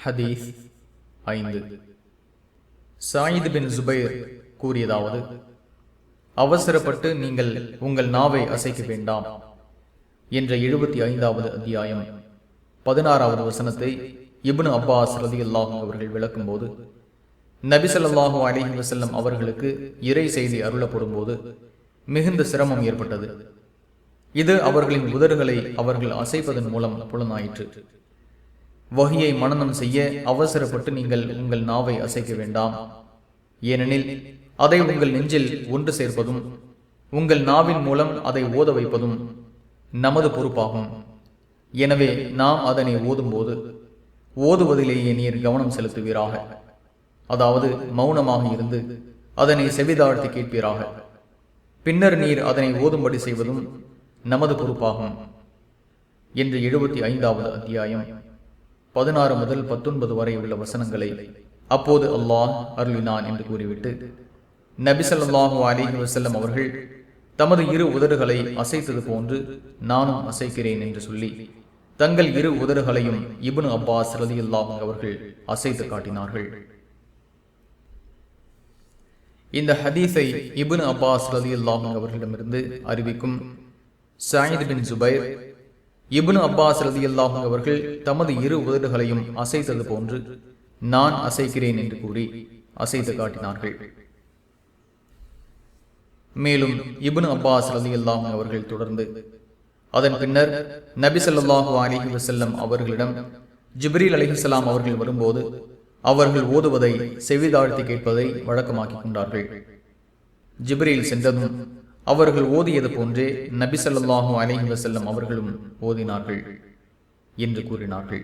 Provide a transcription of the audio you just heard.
ஹதீஸ் 5. சாயித் பின் ஜுபைர் கூறியதாவது, அவசரப்பட்டு நீங்கள் உங்கள் நாவை அசைக்க வேண்டாம் என்ற 75வது அத்தியாயம் 16வது வசனத்தை இப்னு அப்பாஸ் ரலியல்லாஹு அவர்கள் விளக்கும் போது, நபி ஸல்லல்லாஹு அலைஹி வஸல்லம் அவர்களுக்கு இறை செய்தி அருளப்படும் போது மிகுந்த சிரமம் ஏற்பட்டது. இது அவர்களின் உதடுகளை அவர்கள் அசைப்பதன் மூலம் புலனாயிற்று. வஹியை மனனம் செய்ய அவசரப்பட்டு நீங்கள் உங்கள் நாவை அசைக்க வேண்டாம், ஏனெனில் அதை உங்கள் நெஞ்சில் ஒன்று சேர்ப்பதும் உங்கள் நாவின் மூலம் அதை ஓத வைப்பதும் நமது பொறுப்பாகும். எனவே நாம் அதனை ஓதும்போது ஓதுவதிலேயே நீர் கவனம் செலுத்துவீராக, அதாவது மௌனமாக இருந்து அதனை செவிதாழ்த்தி கேட்பீராக. பின்னர் நீர் அதனை ஓதும்படி செய்வதும் நமது பொறுப்பாகும் என்று 75வது அத்தியாயம் 16 முதல் 19 வரை உள்ள வசனங்களை அப்போது அல்லாஹ் அருளினான் என்று கூறிவிட்டு, நபி ஸல்லல்லாஹு அலைஹி வஸல்லம் அவர்கள் தமது இரு உதடுகளை அசைத்தது போன்று நானும் அசைக்கிறேன் என்று சொல்லி தங்கள் இரு உதடுகளையும் இப்னு அப்பாஸ் ரலியல்லாஹு அவர்கள் அசைத்து காட்டினார்கள். இந்த ஹதீஸை இப்னு அப்பாஸ் ரலியல்லாஹு அவர்களிடமிருந்து அறிவிக்கும் சாயித் பின் ஜுபைர், இப்னு அப்பாஸ் ரலியல்லாஹு அவர்கள் தமது இரு உதடுகளையும் அசைத்தது போன்று நான் அசைக்கிறேன் என்று கூறி அசைத்து காட்டினார்கள். மேலும் இப்னு அப்பாஸ் ரலியல்லாஹு அவர்கள் தொடர்ந்து, அதன் பின்னர் நபி ஸல்லல்லாஹு அலைஹி வஸல்லம் அவர்களிடம் ஜிப்ரீல் அலைஹிஸ்ஸலாம் அவர்கள் வரும்போது அவர்கள் ஓதுவதை செவிதாழ்த்தி கேட்பதை வழக்கமாக்கிக் கொண்டார்கள். ஜிப்ரீல் சென்றதும் அவர்கள் ஓதியது போன்றே நபி ஸல்லல்லாஹு அலைஹி வஸல்லம் அவர்களும் ஓதினார்கள் என்று கூறினார்கள்.